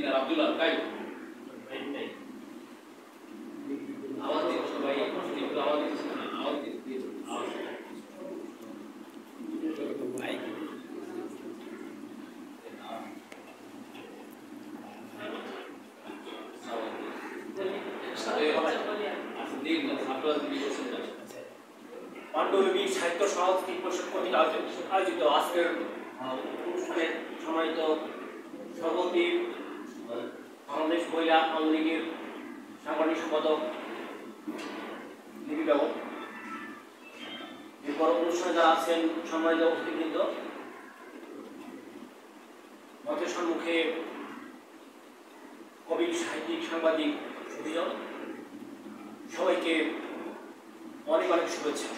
Engineer Abdullah কাই আওয়াজ দিন সবাই একটু আওয়াজ দিন আওয়াজ দিন পাণ্ডুলিপি সাহিত্য সাংস্কৃতিক পরিষদ কর্তৃক আয়োজিত আজকের অনুষ্ঠানে সম্মানিত সভাপতি বাংলাদেশ মহিলা আওয়ামী লীগের সাংগঠনিক সম্পাদক লিপি বেগম, এরপর অনুষ্ঠানে যারা আছেন সম্মানিত অতিথিবৃন্দ, মঞ্চের সম্মুখে কবি, সাহিত্যিক, সাংবাদিক সুধীজন, সবাইকে অনেক অনেক শুভেচ্ছা।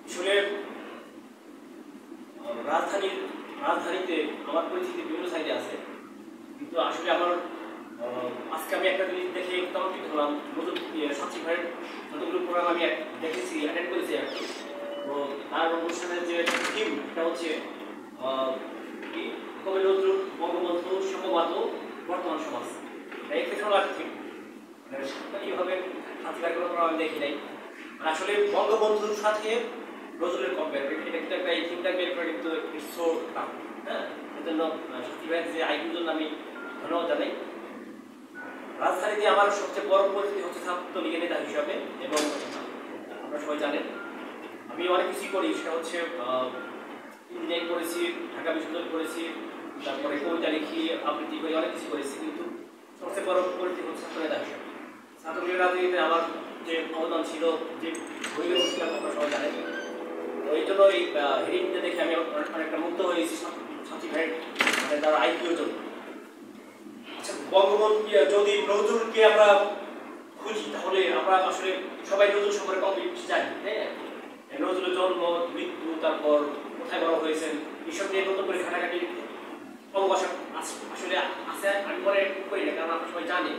আসলে রাজধানীতে আমার পরিচিতি বিভিন্ন সাইডে আছে, কিন্তু আসলে আমার আজকে আমি একটা জিনিস দেখে চমৎকৃত হলাম। নতুন সাক্ষী ভাইয়ের যতগুলো প্রোগ্রাম আমি দেখেছি, অ্যাটেন্ড করেছি আর কি। তো তার অনুষ্ঠানের যে থিম, এটা হচ্ছে কবি নজরুল বঙ্গবন্ধু সম্ভবত বর্তমান সমাজ, এক্সেপশনাল একটা থিম। এইভাবে সাক্ষী ভাইয়ের কোনো প্রোগ্রাম আমি দেখি নাই। আসলে বঙ্গবন্ধুর সাথে নজরুলের কম্পেয়ার, এটা কিন্তু একটা এই থিমটা বের করে কিন্তু ইটস সো টাফ। হ্যাঁ, এই জন্য সাক্ষী ভাইয়ের যে আইকিউর জন্য আমি ধন্যবাদ জানাই। রাজধানীতে আমার সবচেয়ে বড় পরিচিতি হচ্ছে ছাত্রলীগের নেতা হিসাবে, এবং আপনারা সবাই জানেন আমি অনেক কিছুই করি। সেটা হচ্ছে ইঞ্জিনিয়ারিং করেছি, ঢাকা বিশ্ববিদ্যালয় করেছি, তারপরে কবিতা লিখি, আবৃত্তি করি, অনেক কিছু করেছি, কিন্তু সবচেয়ে বড় পরিচিতি হচ্ছে ছাত্র নেতা হিসাবে। ছাত্রলীগের রাজনীতিতে আমার যে অবদান ছিল, যে ভূমিকা ছিল, আপনারা সবাই জানেন। তো এই জন্য এই হেডিংটা দেখে আমি অনেকটা মুগ্ধ হয়েছি সাথী ভাইয়ের মানে তার আইকিউর জন্য। আচ্ছা, বঙ্গবন্ধু যদি নজরুলকে আমরা খুঁজি, তাহলে আমরা আসলে সবাই নজরুল সম্পর্কে কম বেশি জানি। হ্যাঁ, নজরুলের জন্ম, মৃত্যু, তারপর কোথায় বড় হয়েছেন, এসব নিয়ে নতুন করে ঘাটাঘাটি অবকাশ আসলে আছে, আমি মনে করি না, কারণ আমরা সবাই জানি।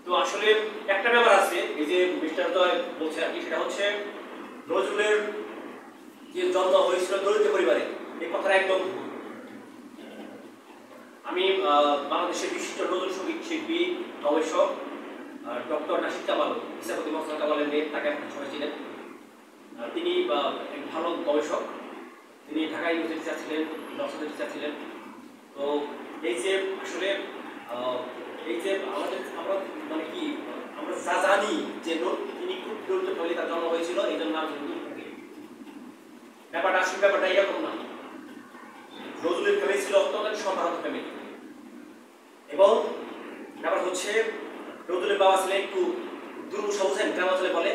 তো আসলে একটা ব্যাপার আছে, এই যে মিস্টার জয় বলছে আর কি, সেটা হচ্ছে নজরুলের যে জন্ম হয়েছিল দলিত পরিবারে, এই কথাটা একদম ভুল। আমি বাংলাদেশের বিশিষ্ট নজরুল সঙ্গীত শিল্পী, গবেষক ডক্টর নাশিদ কামাল, ইসাপতি মোহাম্মদ কামালের মেয়ে, তাকে আপনারা সবাই ছিলেন। তিনি এক ভালো গবেষক, তিনি ঢাকা ইউনিভার্সিটি টিচার ছিলেন, দর্শনের টিচার ছিলেন। তো এই যে আসলে এই যে আমরা মানে কি আমরা যা জানি যে তিনি খুব দরিদ্র ফ্যামিলি তার জন্ম হয়েছিল, এই জন্য নাম ব্যাপারটা আসলে ব্যাপারটা এরকম না। নজরুলের ফ্যামিলি ছিল অত্যন্ত সম্ভ্রান্ত ফ্যামিলি, এবং ব্যাপার হচ্ছে নজরুলের বাবা ছিলেন একটু দুর্মুষা, বুঝেন, গ্রামাঞ্চলে বলে।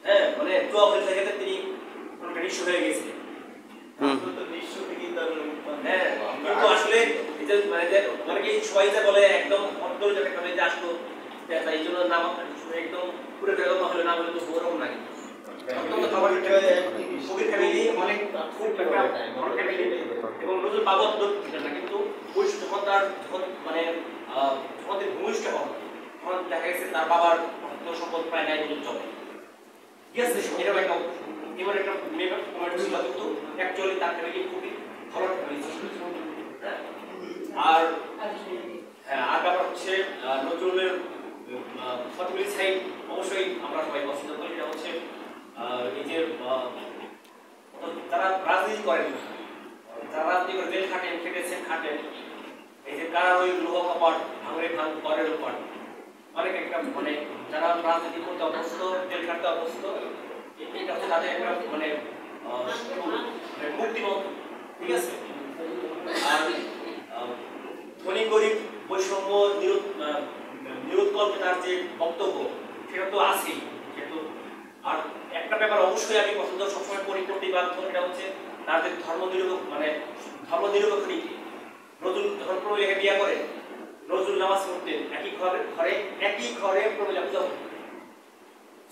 হ্যাঁ, মানে তোয়াফেল থেকে তিনি অনেকটা নিঃস্ব হয়ে গেছিলেন। হ্যাঁ, কিন্তু আসলে অনেকে সবাই যে বলে একদম অন্তর্জাত একটা ফ্যামিলিতে আসলো, এই জন্য নাম একদম পুরো বেগম হলে না বলে তো ওরকম নাই। অত্যন্ত খাবার কবির ফ্যামিলি, অনেক খুব বড় ফ্যামিলি, এবং নজরুল বাবা ছিলেন না, কিন্তু যখন তার মানে যখন তিনি ভূমিষ্ঠ হন, তখন দেখা গেছে তার বাবার সম্পদ প্রায় নাই বলে চলে। ঠিক আছে, এরকম একটা এবার একটা কমেন্ট ছিল, কিন্তু অ্যাকচুয়ালি তার ফ্যামিলি খুবই ভালো ফ্যামিলি ছিল। আর হ্যাঁ, আর ব্যাপার হচ্ছে নজরুলের ফটোগ্রাফি সাইড অবশ্যই আমরা সবাই পছন্দ করি। এটা হচ্ছে এই যে যারা রাজনীতি করেন, যারা রাজনীতি করে জেল খাটেন, খেটেছেন, খাটেন, এই যে কারা ওই লোহ কপাট ভাঙরে ভাঙ করের উপর অনেক একটা মানে যারা রাজনীতি করতে অভ্যস্ত, জেল খাটতে অভ্যস্ত, এটা হচ্ছে তাদের একটা মানে মুক্তিপথ। ঠিক আছে, আর ধনী গরিব বৈষম্য নিরোধকল্পে তার যে বক্তব্য, সেটা তো আছেই। কিন্তু আর একটা ব্যাপার অবশ্যই আমি পছন্দ সবসময় করি, প্রতিবাদ, সেটা হচ্ছে তাদের ধর্মনিরপেক্ষ নীতি। নজরুল যখন প্রমিলাকে বিয়ে করে, নজরুল নামাজ পড়তেন একই ঘরে প্রমিলা পূজা করতেন।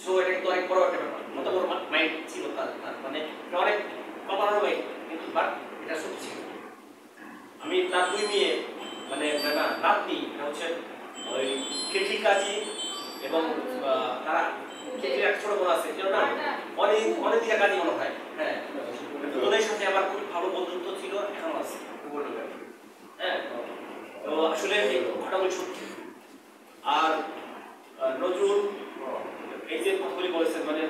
সো এটা কিন্তু অনেক বড় একটা ব্যাপার, কত বড় মাইন্ড ছিল তার, মানে অনেক কল্পনার মাইন্ড, কিন্তু বাট এটা সত্যি ছিল। আমি তার দুই মেয়ে মানে নাতনি, হচ্ছে ওই কেটলি কাজী, এবং তারা কেটলির একটা ছোট বোন আছে, কেন না অনেক দিকে কাজী মনে হয়। হ্যাঁ, ওদের সাথে আমার খুব ভালো বন্ধুত্ব ছিল, এখনো আছে। হ্যাঁ, ঘটনাগুলি সত্যি। আর নজরুল এই যে কথাগুলি বলেছেন, মানে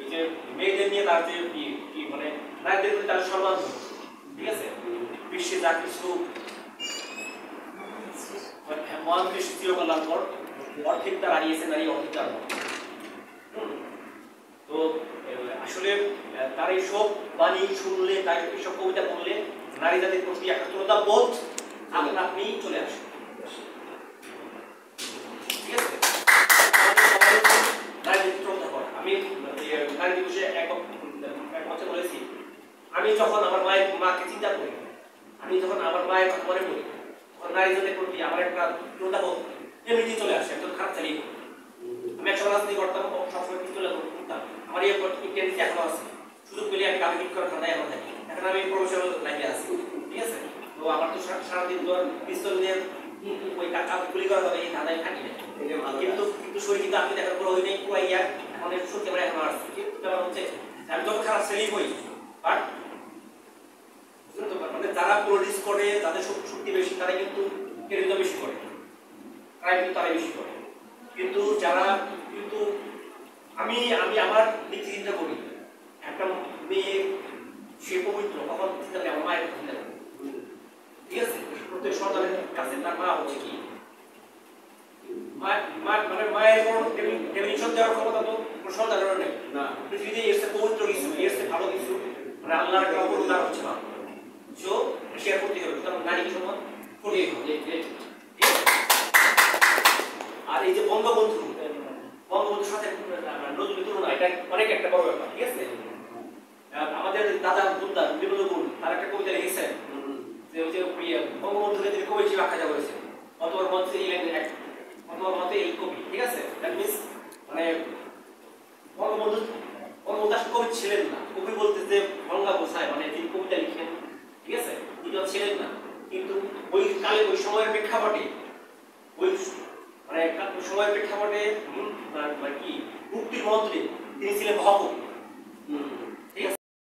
এই যে মেয়েদের নিয়ে তার যে কি মানে নারীদের প্রতি তার সম্মান, ঠিক আছে, বিশ্বে যা কিছু মহান কৃষ্ণ চিরকল্যাণ পর অর্ধেক তার হারিয়েছে নারী, অর্ধেক তার তো আসলে তার এইসব বাণী শুনলে, তার এইসব কবিতা পড়লে নারী জাতির প্রতি একটা শ্রদ্ধা বোধ আপনা আপনি চলে আসে, ঠিক আছে। নারীদের শ্রদ্ধা করা, আমি নারী দিবসে এক কথা বলেছি, আমি যখন আমার মাকে চিন্তা করি, আমি যখন আমার মায়ের কথা মনে করি, তখন নারী জাতির প্রতি আমার একটা শ্রদ্ধা বোধ এমনিতেই চলে আসে, একদম খারাপ চালিয়ে। আমি একসময় রাজনীতি করতাম, সবসময় পিস্তলে করতাম, আমার এই টেন্ডেন্সি এখনো আছে, সুযোগ পেলে আমি কাজে করার ধান্দায় এখন থাকি, এখন আমি প্রফেশনাল লাইফে আছি, ঠিক আছে। তো আমার তো সারাদিন তো পিস্তল দিয়ে ওই কাজ গুলি করা হবে এই ধাঁধায় থাকি না, কিন্তু শরীর কিন্তু আপনি দেখার পর ওই নেই পুরো ইয়ার এখন সত্যি আমরা এখন আসছি, কিন্তু ব্যাপার হচ্ছে আমি যত খারাপ সেলিং হই, বাট মানে যারা প্রডিউস করে তাদের শক্তি বেশি, তারা কিন্তু কেরিজা বেশি করে, ক্রাইম কিন্তু তারাই বেশি করে। কিন্তু যারা কিন্তু আমি আমার দিক চিন্তা করি, একটা মেয়ে সে পবিত্র, কখন চিন্তা করি আমার মায়ের চিন্তা করি, ঠিক আছে। প্রত্যেক সন্তানের কাছে তার মা হচ্ছে কি মানে মায়ের কোনো ডেফিনিশন দেওয়ার ক্ষমতা তো কোনো সন্তানেরও নেই না। পৃথিবীতে এসে পবিত্র কিছু, এসে ভালো কিছু, মানে আল্লাহর একটা অবদান হচ্ছে মা, সো শেয়ার করতে হবে, সুতরাং নারী সম্মান করতে হবে। আর এই যে বঙ্গবন্ধুর সাথে নজরুলের তুলনা, এটা অনেক একটা বড় ব্যাপার, ঠিক আছে। আমাদের দাদা বুদ্দার বিনোদন তার একটা কবিতা লিখেছেন যে ওই যে বঙ্গবন্ধুকে তিনি কবি হিসেবে আখ্যা করেছেন, অতবার মধ্যে এই কবি, ঠিক আছে। দ্যাট মিনস মানে বঙ্গবন্ধু আসলে কবি ছিলেন না, কবি বলতে যে ভঙ্গা বোঝায়, মানে তিনি কবিতা লিখেন, ঠিক আছে, তিনি ছিলেন না। কিন্তু ওই কালে ওই সময়ের প্রেক্ষাপটে ওই মানে সময়ের প্রেক্ষাপটে কি মুক্তির মন্ত্রে তিনি ছিলেন মহাকবি,